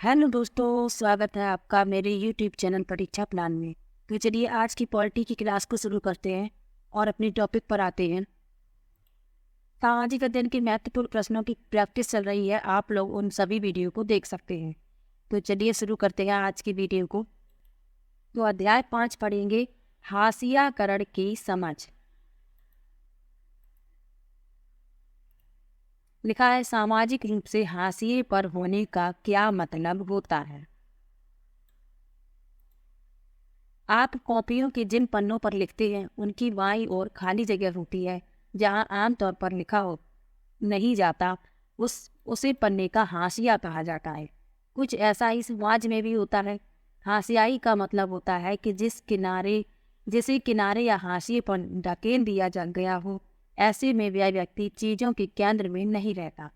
Hello दोस्तों, स्वागत है आपका मेरे यूट्यूब चैनल परीक्षा प्लान में। तो चलिए आज की पॉलिटी की क्लास को शुरू करते हैं और अपनी टॉपिक पर आते हैं। सामाजिक अध्ययन के महत्वपूर्ण प्रश्नों की प्रैक्टिस चल रही है, आप लोग उन सभी वीडियो को देख सकते हैं। तो चलिए शुरू करते हैं आज की वीडियो को। तो अध्याय 5 पढ़ेंगे, हाशियाकरण की समझ। लिखा है, सामाजिक रूप से हाशिए पर होने का क्या मतलब होता है। आप कॉपियों के जिन पन्नों पर लिखते हैं उनकी बाईं ओर खाली जगह होती है जहां आमतौर पर लिखा हो नहीं जाता, उसे पन्ने का हाशिया कहा जाता है। कुछ ऐसा ही समाज में भी होता है। हाशियाई का मतलब होता है कि जिसे किनारे या हाशिए पर ढकेल दिया जा गया हो। ऐसे में वह व्यक्ति चीजों के केंद्र में नहीं रहता।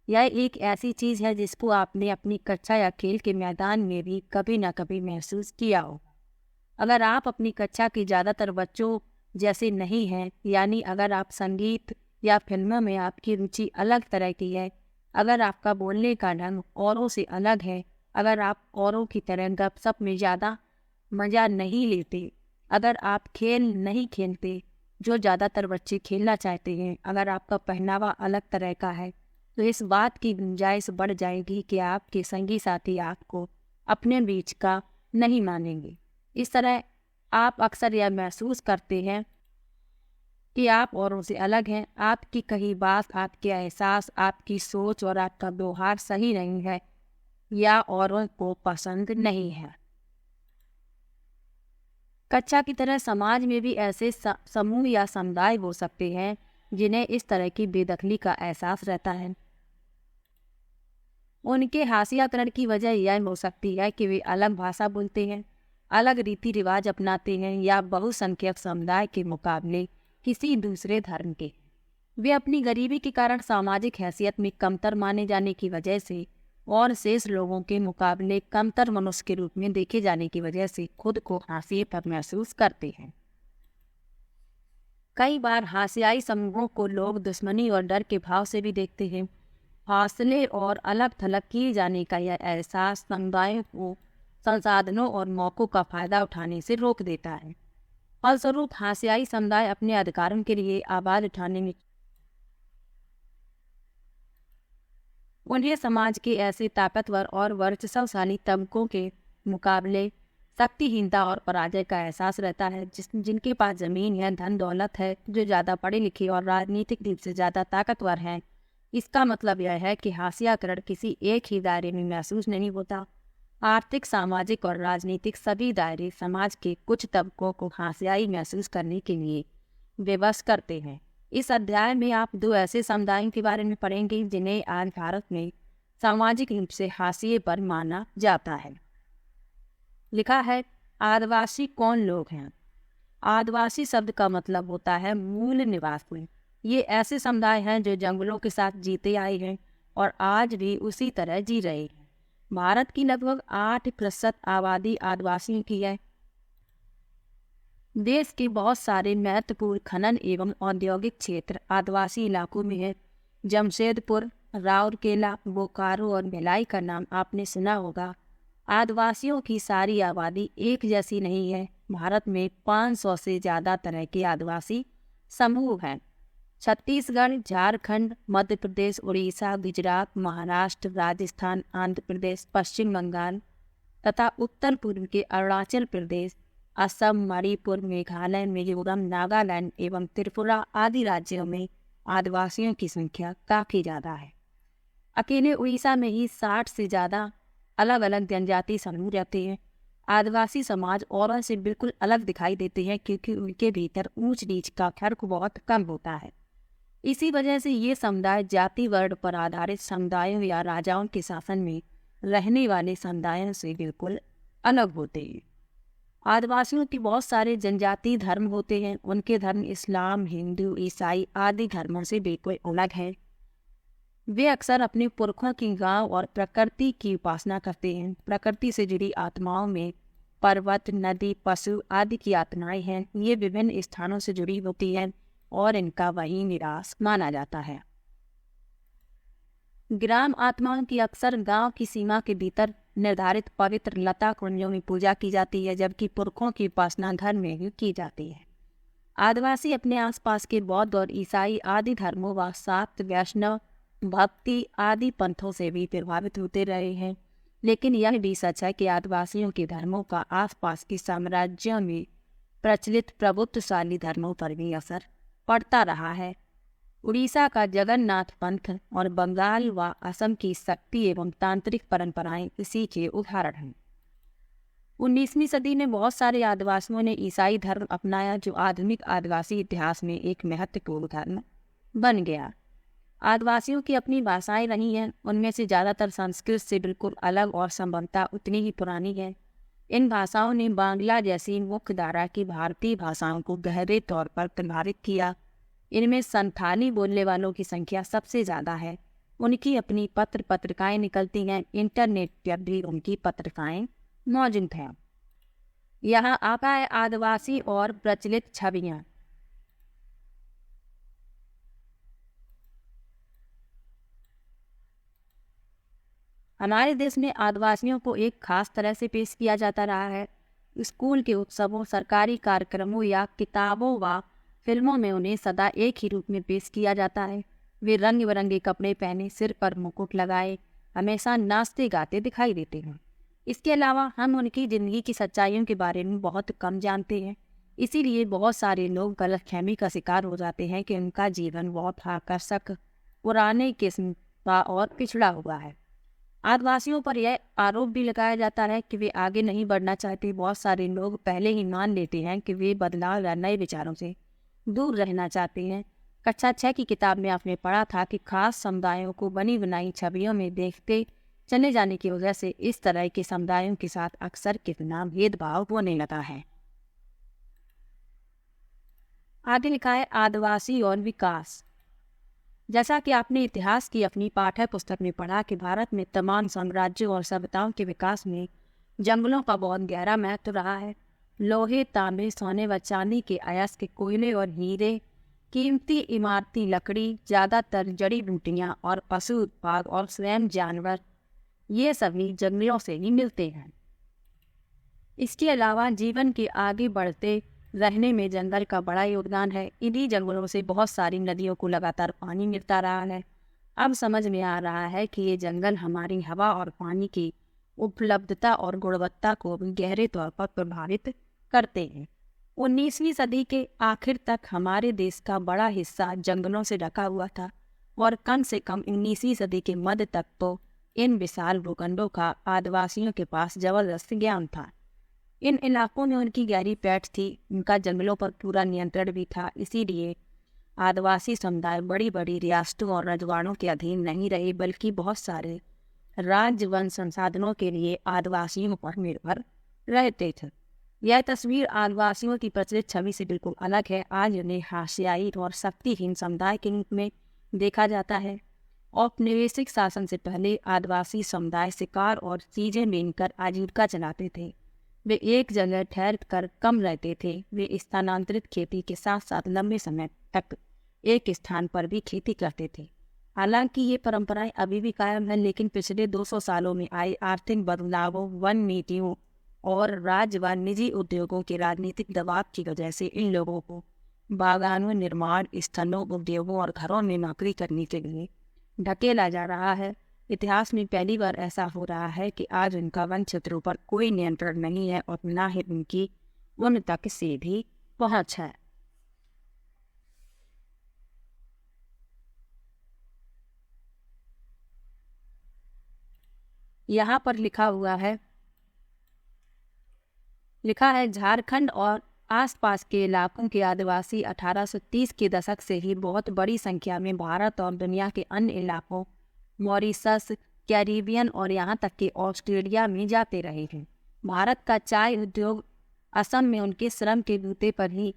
यह एक ऐसी चीज है जिसको आपने अपनी कक्षा या खेल के मैदान में भी कभी न कभी महसूस किया हो। अगर आप अपनी कक्षा के ज़्यादातर बच्चों जैसे नहीं हैं, यानी अगर आप संगीत या फिल्मों में आपकी रुचि अलग तरह की है, अगर आपका बोलने का ढंग औरों से अलग है, अगर आप औरों की तरह गपशप में ज़्यादा मज़ा नहीं लेते, अगर आप खेल नहीं खेलते जो ज़्यादातर बच्चे खेलना चाहते हैं, अगर आपका पहनावा अलग तरह का है, तो इस बात की गुंजाइश बढ़ जाएगी कि आपके संगी साथी आपको अपने बीच का नहीं मानेंगे। इस तरह आप अक्सर यह महसूस करते हैं कि आप औरों से अलग हैं। आपकी कही बात, आपके एहसास, आपकी सोच और आपका व्यवहार सही नहीं है या औरों को पसंद नहीं है। कक्षा की तरह समाज में भी ऐसे समूह या समुदाय हो सकते हैं जिन्हें इस तरह की बेदखली का एहसास रहता है। उनके हाशियाकरण की वजह यह हो सकती है कि वे अलग भाषा बोलते हैं, अलग रीति रिवाज अपनाते हैं या बहुसंख्यक समुदाय के मुकाबले किसी दूसरे धर्म के। वे अपनी गरीबी के कारण सामाजिक हैसियत में कमतर माने जाने की वजह से और शेष लोगों के मुकाबले कमतर मनुष्य के रूप में देखे जाने की वजह से खुद को हाशिए पर महसूस करते हैं। कई बार हाशियाई समूहों को लोग दुश्मनी और डर के भाव से भी देखते हैं। फासले और अलग थलग किए जाने का यह एहसास समुदायों को संसाधनों और मौकों का फायदा उठाने से रोक देता है। फलस्वरूप हाशियाई समुदाय अपने अधिकारों के लिए आवाज उठाने में उन्हें समाज के ऐसे ताकतवर और वर्चस्वशाली तबकों के मुकाबले शक्तिहीनता और पराजय का एहसास रहता है। जिनके पास जमीन है, धन दौलत है, जो ज़्यादा पढ़े लिखे और राजनीतिक रूप से ज़्यादा ताकतवर हैं। इसका मतलब यह है कि हाशियाकरण किसी एक ही दायरे में महसूस नहीं होता। आर्थिक, सामाजिक और राजनीतिक सभी दायरे समाज के कुछ तबकों को हाशियाई महसूस करने के लिए विवश करते हैं। इस अध्याय में आप दो ऐसे समुदायों के बारे में पढ़ेंगे जिन्हें आज भारत में सामाजिक रूप से हाशिए पर माना जाता है। लिखा है, आदिवासी कौन लोग हैं। आदिवासी शब्द का मतलब होता है मूल निवासी। ये ऐसे समुदाय हैं जो जंगलों के साथ जीते आए हैं और आज भी उसी तरह जी रहे हैं। भारत की लगभग 8% आबादी आदिवासियों की है। देश के बहुत सारे महत्वपूर्ण खनन एवं औद्योगिक क्षेत्र आदिवासी इलाकों में है। जमशेदपुर, राउरकेला, बोकारो और भिलाई का नाम आपने सुना होगा। आदिवासियों की सारी आबादी एक जैसी नहीं है। भारत में 500 से ज़्यादा तरह के आदिवासी समूह हैं। छत्तीसगढ़, झारखंड, मध्य प्रदेश, उड़ीसा, गुजरात, महाराष्ट्र, राजस्थान, आंध्र प्रदेश, पश्चिम बंगाल तथा उत्तर पूर्व के अरुणाचल प्रदेश, असम, मणिपुर, मेघालय, मिजोरम, नागालैंड एवं त्रिपुरा आदि राज्यों में आदिवासियों की संख्या काफ़ी ज़्यादा है। अकेले उड़ीसा में ही 60 से ज़्यादा अलग अलग जनजाति समूह रहते हैं। आदिवासी समाज औरों से बिल्कुल अलग दिखाई देते हैं क्योंकि उनके भीतर ऊंच नीच का फर्क बहुत कम होता है। इसी वजह से ये समुदाय जाति वर्ण पर आधारित समुदायों या राजाओं के शासन में रहने वाले समुदायों से बिल्कुल अलग होते हैं। आदिवासियों के बहुत सारे जनजातीय धर्म होते हैं। उनके धर्म इस्लाम, हिंदू, ईसाई आदि धर्मों से बिल्कुल अलग हैं। वे अक्सर अपने पुरखों की गांव और प्रकृति की उपासना करते हैं। प्रकृति से जुड़ी आत्माओं में पर्वत, नदी, पशु आदि की आत्माएं हैं। ये विभिन्न स्थानों से जुड़ी होती हैं और इनका वही निवास माना जाता है। ग्राम आत्माओं की अक्सर गांव की सीमा के भीतर निर्धारित पवित्र लता कुंजों में पूजा की जाती है, जबकि पुरखों की उपासना घर में ही की जाती है। आदिवासी अपने आसपास के बौद्ध और ईसाई आदि धर्मों व शाक्त वैष्णव भक्ति आदि पंथों से भी प्रभावित होते रहे हैं, लेकिन यह भी सच है कि आदिवासियों के धर्मों का आसपास के साम्राज्यों में प्रचलित प्रभुत्वशाली धर्मों पर भी असर पड़ता रहा है। उड़ीसा का जगन्नाथ पंथ और बंगाल व असम की शक्ति एवं तांत्रिक परंपराएं इसी के उदाहरण हैं। 19वीं सदी में बहुत सारे आदिवासियों ने ईसाई धर्म अपनाया, जो आधुनिक आदिवासी इतिहास में एक महत्वपूर्ण धर्म बन गया। आदिवासियों की अपनी भाषाएं रही हैं, उनमें से ज़्यादातर संस्कृत से बिल्कुल अलग और संभवतः उतनी ही पुरानी है। इन भाषाओं ने बांग्ला जैसी मुख्य धारा की भारतीय भाषाओं को गहरे तौर पर प्रभावित किया। इनमें संथाली बोलने वालों की संख्या सबसे ज़्यादा है। उनकी अपनी पत्रिकाएं निकलती हैं, इंटरनेट पर भी उनकी पत्रिकाएं मौजूद हैं। यहाँ आता है आदिवासी और प्रचलित छवियाँ। हमारे देश में आदिवासियों को एक खास तरह से पेश किया जाता रहा है। स्कूल के उत्सवों, सरकारी कार्यक्रमों या किताबों व फिल्मों में उन्हें सदा एक ही रूप में पेश किया जाता है। वे रंग बिरंगे कपड़े पहने, सिर पर मुकुट लगाए हमेशा नाचते गाते दिखाई देते हैं। इसके अलावा हम उनकी ज़िंदगी की सच्चाइयों के बारे में बहुत कम जानते हैं। इसीलिए बहुत सारे लोग गलतफहमी का शिकार हो जाते हैं कि उनका जीवन बहुत आकर्षक, पुराने किस्म का और पिछड़ा हुआ है। आदिवासियों पर यह आरोप भी लगाया जाता है कि वे आगे नहीं बढ़ना चाहते। बहुत सारे लोग पहले ही मान लेते हैं कि वे बदलाव या नए विचारों से दूर रहना चाहते हैं। कक्षा 6 की किताब में आपने पढ़ा था कि खास समुदायों को बनी बनाई छवियों में देखते चले जाने की वजह से इस तरह के समुदायों के साथ अक्सर कितना भेदभाव होने लगा है। आगे लिखा है आदिवासी और विकास। जैसा कि आपने इतिहास की अपनी पाठ्य पुस्तक में पढ़ा कि भारत में तमाम साम्राज्यों और सभ्यताओं के विकास में जंगलों का बहुत गहरा महत्व रहा है। लोहे, तांबे, सोने व चांदी के अयस्क, कोयले और हीरे, कीमती इमारती लकड़ी, ज़्यादातर जड़ी बूटियाँ और पशु उत्पाद और स्वयं जानवर, ये सभी जंगलों से ही मिलते हैं। इसके अलावा जीवन के आगे बढ़ते रहने में जंगल का बड़ा योगदान है। इन्हीं जंगलों से बहुत सारी नदियों को लगातार पानी मिलता रहा है। अब समझ में आ रहा है कि ये जंगल हमारी हवा और पानी की उपलब्धता और गुणवत्ता को भी गहरे तौर पर प्रभावित करते हैं। 19वीं सदी के आखिर तक हमारे देश का बड़ा हिस्सा जंगलों से ढका हुआ था और कम से कम 19वीं सदी के मध्य तक तो इन विशाल भूखंडों का आदिवासियों के पास जबरदस्त ज्ञान था। इन इलाकों में उनकी गहरी पैठ थी, उनका जंगलों पर पूरा नियंत्रण भी था। इसीलिए आदिवासी समुदाय बड़ी बड़ी रियासतों और रजवाड़ों के अधीन नहीं रहे, बल्कि बहुत सारे राज्य वन संसाधनों के लिए आदिवासियों पर निर्भर रहते थे। यह तस्वीर आदिवासियों की प्रचलित छवि से बिल्कुल अलग है। आज उन्हें हाशियाई और शक्तिहीन समुदाय के रूप में देखा जाता है। औपनिवेशिक शासन से पहले आदिवासी समुदाय शिकार और चीजें बीनकर आजीविका चलाते थे। वे एक जगह ठहर कर कम रहते थे। वे स्थानांतरित खेती के साथ साथ लंबे समय तक एक स्थान पर भी खेती करते थे। हालांकि ये परंपराएं अभी भी कायम हैं, लेकिन पिछले 200 सालों में आए आर्थिक बदलावों, वन नीतियों और राज्य व निजी उद्योगों के राजनीतिक दबाव की वजह से इन लोगों को बागानों, निर्माण स्थलों, उद्योगों और घरों में नौकरी करने के लिए ढकेला जा रहा है। इतिहास में पहली बार ऐसा हो रहा है कि आज उनका वन क्षेत्रों पर कोई नियंत्रण नहीं है और न ही उनकी उन तक से भी पहुंच है। यहाँ पर लिखा है झारखंड और आसपास के इलाकों के आदिवासी 1830 के दशक से ही बहुत बड़ी संख्या में भारत और दुनिया के अन्य इलाकों, मॉरिशस, कैरिबियन और यहाँ तक कि ऑस्ट्रेलिया में जाते रहे हैं। भारत का चाय उद्योग असम में उनके श्रम के बूते पर ही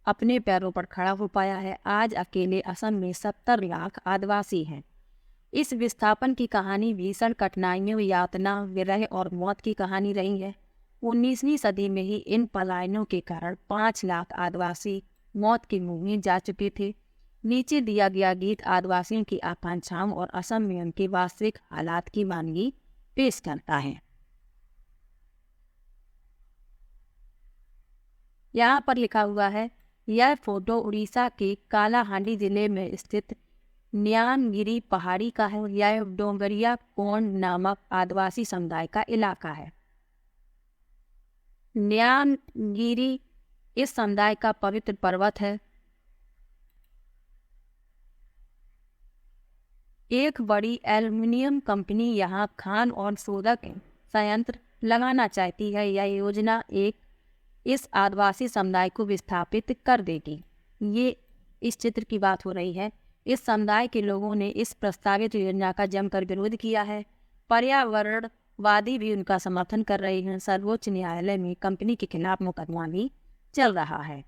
अपने पैरों पर खड़ा हो पाया है। आज अकेले असम में 70 लाख आदिवासी हैं। इस विस्थापन की कहानी भीषण कठिनाइयों, यातना, विरह और मौत की कहानी रही है। 19वीं सदी में ही इन पलायनों के कारण 5 लाख आदिवासी मौत के मुंह में जा चुके थे। नीचे दिया गया गीत आदिवासियों की आकांक्षाओं और असम में उनके वास्तविक हालात की मानगी पेश करता है। यहाँ पर लिखा हुआ है, यह फोटो उड़ीसा के कालाहांडी जिले में स्थित न्यानगिरी पहाड़ी का है। यह डोंगरिया कोंड नामक आदिवासी समुदाय का इलाका है। न्यानगिरी इस समुदाय का पवित्र पर्वत है। एक बड़ी एल्युमिनियम कंपनी यहाँ खान और सोदा के संयंत्र लगाना चाहती है। यह योजना इस आदिवासी समुदाय को विस्थापित कर देगी। ये इस चित्र की बात हो रही है। इस समुदाय के लोगों ने इस प्रस्तावित योजना का जमकर विरोध किया है। पर्यावरणवादी भी उनका समर्थन कर रहे हैं। सर्वोच्च न्यायालय में कंपनी के खिलाफ मुकदमा भी चल रहा है।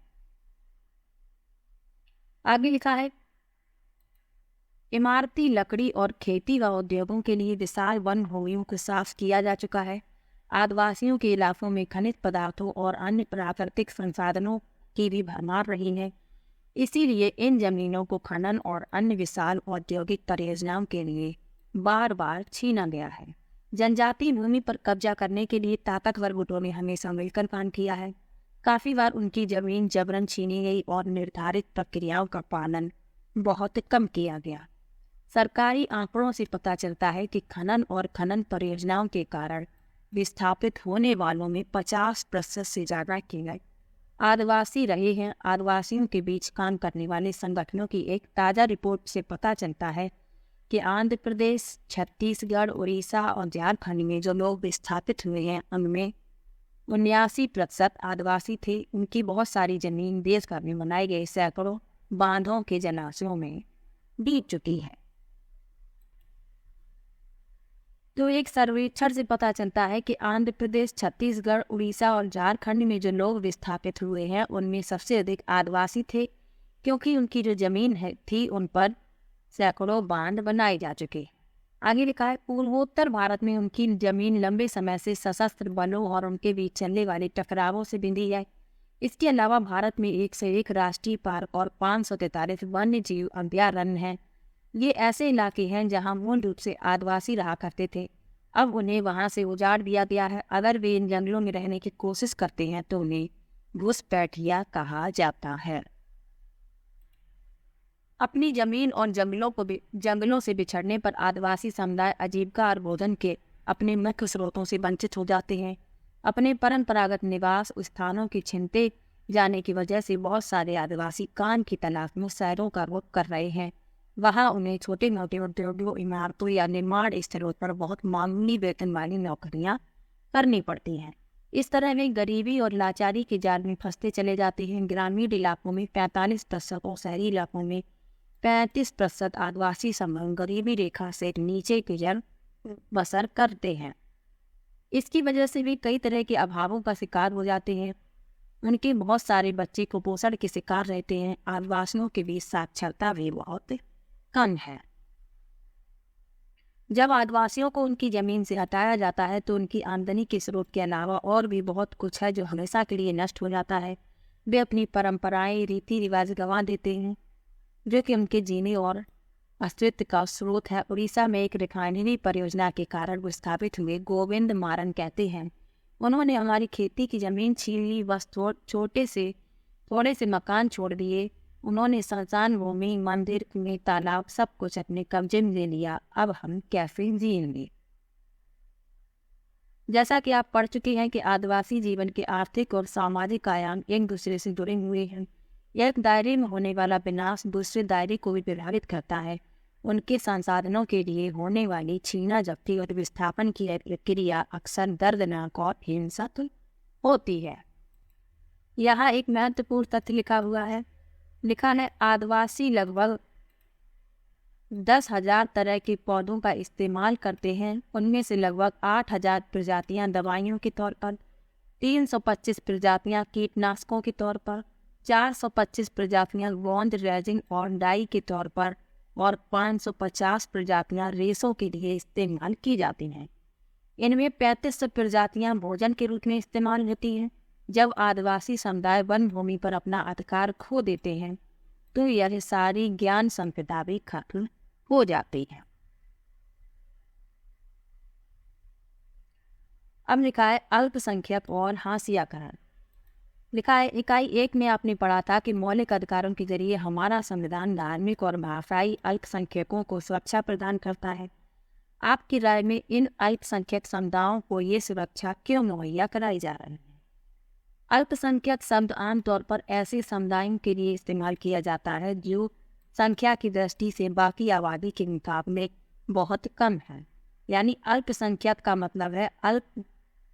आगे लिखा है, इमारती लकड़ी और खेती व उद्योगों के लिए विशाल वन भूमियों को साफ किया जा चुका है। आदिवासियों के इलाकों में खनिज पदार्थों और अन्य प्राकृतिक संसाधनों की भी भरमार रही है। इसीलिए इन जमीनों को खनन और अन्य विशाल औद्योगिक परियोजनाओं के लिए बार बार छीना गया है। जनजातीय भूमि पर कब्जा करने के लिए ताकतवर गुटों ने हमेशा मिलकर काम किया है। काफी बार उनकी जमीन जबरन छीनी गई और निर्धारित प्रक्रियाओं का पालन बहुत कम किया गया। सरकारी आंकड़ों से पता चलता है कि खनन और खनन परियोजनाओं के कारण विस्थापित होने वालों में 50% से ज्यादा की गई आदिवासी रहे हैं। आदिवासियों के बीच काम करने वाले संगठनों की एक ताज़ा रिपोर्ट से पता चलता है कि आंध्र प्रदेश, छत्तीसगढ़, उड़ीसा और झारखंड में जो लोग विस्थापित हुए हैं उनमें 79% आदिवासी थे। उनकी बहुत सारी जमीन देशभर में बनाए गए सैकड़ों बांधों के जलाशयों में डूब चुकी है। तो एक सर्वेक्षण से पता चलता है कि आंध्र प्रदेश, छत्तीसगढ़, उड़ीसा और झारखंड में जो लोग विस्थापित हुए हैं उनमें सबसे अधिक आदिवासी थे, क्योंकि उनकी जो जमीन थी उन पर सैकड़ों बांध बनाए जा चुके। आगे लिखा है, पूर्वोत्तर भारत में उनकी जमीन लंबे समय से सशस्त्र बलों और उनके बीच चलने वाले टकरावों से बिंधी है। इसके अलावा भारत में 1 से 1 राष्ट्रीय पार्क और 543 वन्य जीव अभयारण्य हैं। ये ऐसे इलाके हैं जहां मूल रूप से आदिवासी रहा करते थे। अब उन्हें वहां से उजाड़ दिया गया है। अगर वे इन जंगलों में रहने की कोशिश करते हैं तो उन्हें घुसपैठिया कहा जाता है। अपनी जमीन और जंगलों से बिछड़ने पर आदिवासी समुदाय आजीविका और भोजन के अपने मुख्य स्रोतों से वंचित हो जाते हैं। अपने परंपरागत निवास स्थानों की छिनते जाने की वजह से बहुत सारे आदिवासी काम की तलाश में शहरों का रुख कर रहे हैं। वहाँ उन्हें छोटे मोटे उद्योगों, इमारतों या निर्माण स्थलों पर बहुत मामूली वेतन वाली नौकरियां करनी पड़ती हैं। इस तरह वे गरीबी और लाचारी के जाल में फंसते चले जाते हैं। ग्रामीण इलाकों में 45% और शहरी इलाकों में 35% आदिवासी समूह गरीबी रेखा से नीचे की जल बसर करते हैं। इसकी वजह से वे कई तरह के अभावों का शिकार हो जाते हैं। उनके बहुत सारे बच्चे कुपोषण के शिकार रहते हैं। आदिवासियों के बीच साक्षरता भी बहुत कम है। जब आदिवासियों को उनकी जमीन से हटाया जाता है तो उनकी आमदनी के स्रोत के अलावा और भी बहुत कुछ है जो हमेशा के लिए नष्ट हो जाता है। वे अपनी परंपराएं, रीति रिवाज गंवा देते हैं जो कि उनके जीने और अस्तित्व का स्रोत है। उड़ीसा में एक रिफाइनरी परियोजना के कारण विस्थापित हुए गोविंद मारन कहते हैं, उन्होंने हमारी खेती की जमीन छीन ली, बस थोड़े से मकान छोड़ दिए। उन्होंने संसान भूमि, मंदिर, कुएं, तालाब सब कुछ अपने कब्जे में ले लिया। अब हम कैसे जिएंगे। जैसा कि आप पढ़ चुके हैं कि आदिवासी जीवन के आर्थिक और सामाजिक आयाम एक दूसरे से जुड़े हुए हैं। एक दायरे में होने वाला विनाश दूसरे दायरे को भी प्रभावित करता है। उनके संसाधनों के लिए होने वाली छीना झपटी और विस्थापन की प्रक्रिया अक्सर दर्दनाक और हिंसक होती है। यहाँ एक महत्वपूर्ण तथ्य लिखा है आदिवासी लगभग 10,000 तरह के पौधों का इस्तेमाल करते हैं। उनमें से लगभग 8,000 प्रजातियां दवाइयों के तौर पर, 325 प्रजातियां कीटनाशकों के तौर पर, 425 प्रजातियां गोंद, रेजिन और डाई के तौर पर और 550 प्रजातियां रेशों के लिए इस्तेमाल की जाती हैं। इनमें 35 प्रजातियां भोजन के रूप में इस्तेमाल होती हैं। जब आदिवासी समुदाय वन भूमि पर अपना अधिकार खो देते हैं तो यह सारी ज्ञान संपदा भी खत्म हो जाती है। अब लिखा है अल्पसंख्यक और हाशियाकरण। लिखा है इकाई 1 में आपने पढ़ा था कि मौलिक अधिकारों के जरिए हमारा संविधान धार्मिक और भाषाई अल्पसंख्यकों को सुरक्षा प्रदान करता है। आपकी राय में इन अल्पसंख्यक समुदायों को ये सुरक्षा क्यों मुहैया कराई जा रही है? अल्पसंख्यक शब्द आमतौर पर ऐसे समुदायों के लिए इस्तेमाल किया जाता है जो संख्या की दृष्टि से बाकी आबादी के मुकाबले बहुत कम है। यानी अल्पसंख्यक का मतलब है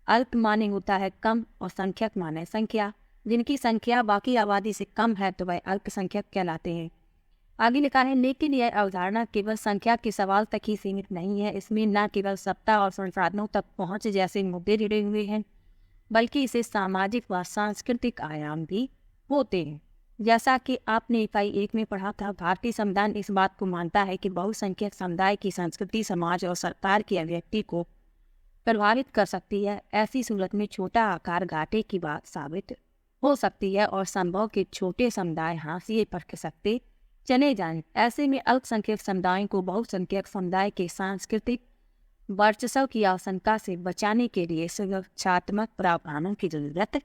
अल्प माने होता है कम और संख्यक माने संख्या। जिनकी संख्या बाकी आबादी से कम है तो वह अल्पसंख्यक कहलाते हैं। आगे लिखा है लेकिन यह अवधारणा केवल संख्या के सवाल तक ही सीमित नहीं है। इसमें न केवल सत्ता और संसाधनों तक पहुंच जैसे मुद्दे जुड़े हुए हैं बल्कि इसे सामाजिक व सांस्कृतिक आयाम भी होते हैं। जैसा कि आपने इकाई 1 में पढ़ा था, भारतीय संविधान इस बात को मानता है कि बहुसंख्यक समुदाय की संस्कृति, समाज और सरकार की अभिव्यक्ति को प्रभावित कर सकती है। ऐसी सूरत में छोटा आकार घाटे की बात साबित हो सकती है और संभव के छोटे समुदाय हाशिए पर खिसकते चले जाएं। ऐसे में अल्पसंख्यक समुदायों को बहुसंख्यक समुदाय के सांस्कृतिक वर्चस्व की आशंका से बचाने के लिए सुरक्षात्मक प्रावधानों की जरूरत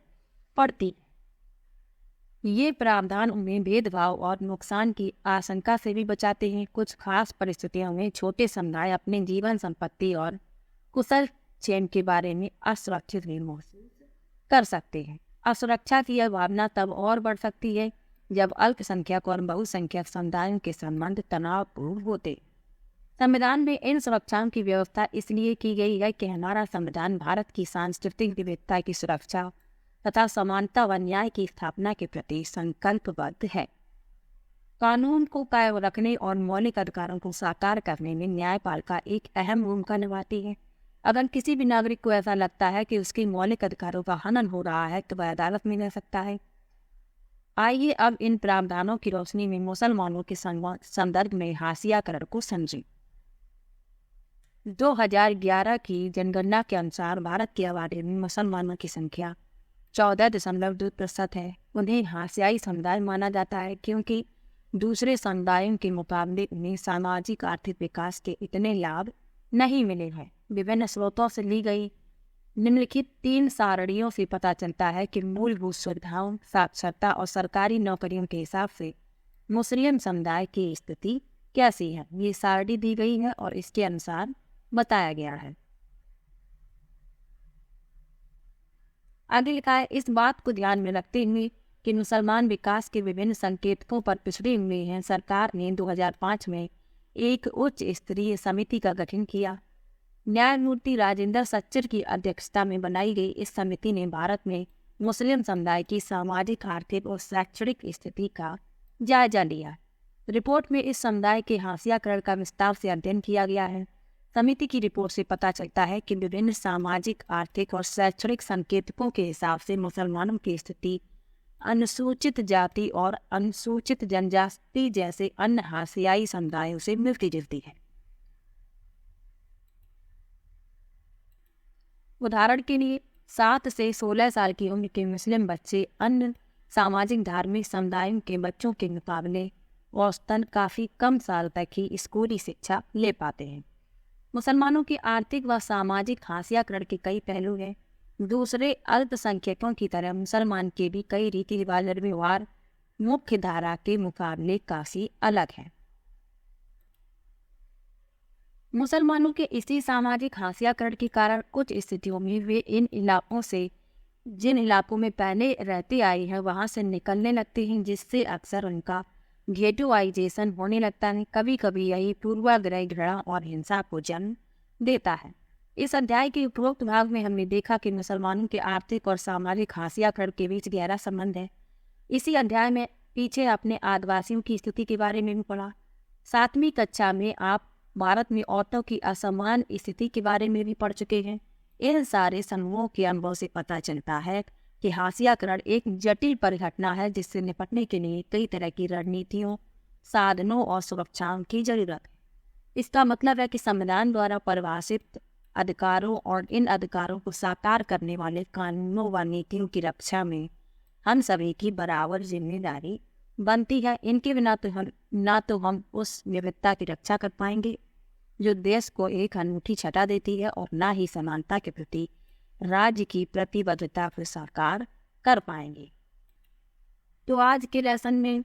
पड़ती है। ये प्रावधान उन्हें भेदभाव और नुकसान की आशंका से भी बचाते हैं। कुछ खास परिस्थितियों में छोटे समुदाय अपने जीवन, संपत्ति और कुशल चयन के बारे में असुरक्षित भी महसूस कर सकते हैं। असुरक्षा की यह भावना तब और बढ़ सकती है जब अल्पसंख्यक और बहुसंख्यक समुदायों के संबंध तनावपूर्ण होते। संविधान में इन सुरक्षाओं की व्यवस्था इसलिए की गई है कि हमारा संविधान भारत की सांस्कृतिक विविधता की सुरक्षा तथा समानता व न्याय की स्थापना के प्रति संकल्पबद्ध है। कानून को कायम रखने और मौलिक अधिकारों को साकार करने में न्यायपालिका एक अहम भूमिका निभाती है। अगर किसी भी नागरिक को ऐसा लगता है कि उसके मौलिक अधिकारों का हनन हो रहा है तो वह अदालत में जा सकता है। आइए अब इन प्रावधानों की रोशनी में मुसलमानों के संदर्भ में हाशियाकरण को समझें। 2011 की जनगणना के अनुसार भारत की आबादी में मुसलमानों की संख्या 14.2% है। उन्हें हाशियाई समुदाय माना जाता है क्योंकि दूसरे समुदायों के मुकाबले उन्हें सामाजिक आर्थिक विकास के इतने लाभ नहीं मिले हैं। विभिन्न स्रोतों से ली गई निम्नलिखित 3 सारणियों से पता चलता है कि मूलभूत सुविधाओं, साक्षरता और सरकारी नौकरियों के हिसाब से मुस्लिम समुदाय की स्थिति कैसी है। ये सारणी दी गई है और इसके अनुसार बताया गया है। आगे लिखा है इस बात को ध्यान में रखते हुए कि मुसलमान विकास के विभिन्न संकेतकों पर पिछड़े हुए हैं, सरकार ने 2005 में एक उच्च स्तरीय समिति का गठन किया। न्यायमूर्ति राजेंद्र सच्चर की अध्यक्षता में बनाई गई इस समिति ने भारत में मुस्लिम समुदाय की सामाजिक, आर्थिक और शैक्षणिक स्थिति का जायजा लिया। रिपोर्ट में इस समुदाय के हाशियाकरण का विस्तार से अध्ययन किया गया है। समिति की रिपोर्ट से पता चलता है कि विभिन्न सामाजिक, आर्थिक और शैक्षणिक संकेतकों के हिसाब से मुसलमानों की स्थिति अनुसूचित जाति और अनुसूचित जनजाति जैसे अन्य हाशियाई समुदायों से मिलती जुलती है। उदाहरण के लिए 7 से 16 साल की उम्र के मुस्लिम बच्चे अन्य सामाजिक धार्मिक समुदायों के बच्चों के मुकाबले औसतन काफ़ी कम साल तक ही स्कूली शिक्षा ले पाते हैं। मुसलमानों की आर्थिक व सामाजिक हाशियाकरण के कई पहलू हैं। दूसरे अल्पसंख्यकों की तरह मुसलमान के भी कई रीति रिवाज और व्यवहार मुख्य धारा के मुकाबले काफ़ी अलग हैं। मुसलमानों के इसी सामाजिक हाशियाकरण के कारण कुछ स्थितियों में वे इन इलाकों से जिन इलाकों में पहले रहते आए हैं वहां से निकलने लगते हैं, जिससे अक्सर उनका गेटोआइजेशन होने लगता है। कभी कभी यही पूर्वाग्रह, घृणा और हिंसा को जन्म देता है। इस अध्याय के उपरोक्त भाग में हमने देखा कि मुसलमानों के आर्थिक और सामाजिक हाशियाकरण के बीच गहरा संबंध है। इसी अध्याय में पीछे अपने आदिवासियों की स्थिति के बारे में भी पढ़ा। 7वीं कक्षा में आप भारत में औरतों की असमान स्थिति के बारे में भी पढ़ चुके हैं। इन सारे समूहों के अनुभव से पता चलता है कि हाशियाकरण एक जटिल परिघटना है जिससे निपटने के लिए कई तरह की रणनीतियों, साधनों और सुरक्षाओं की जरूरत है। इसका मतलब है कि संविधान द्वारा परिभाषित अधिकारों और इन अधिकारों को साकार करने वाले कानूनों व नीतियों की रक्षा में हम सभी की बराबर जिम्मेदारी बनती है। इनके बिना तो हम उस विविधता की रक्षा कर पाएंगे जो देश को एक अनूठी छटा देती है, और ना ही समानता के प्रति राज्य की प्रतिबद्धता को साकार कर पाएंगे। तो आज के लेसन में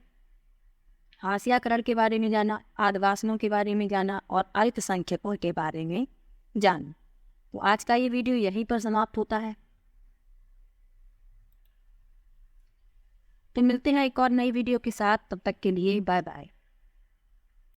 हाशियाकरण के बारे में जाना, आदिवासियों के बारे में जाना और अल्पसंख्यकों के बारे में जाना। तो आज का ये वीडियो यहीं पर समाप्त होता है। तो मिलते हैं एक और नई वीडियो के साथ, तब तक के लिए बाय बाय।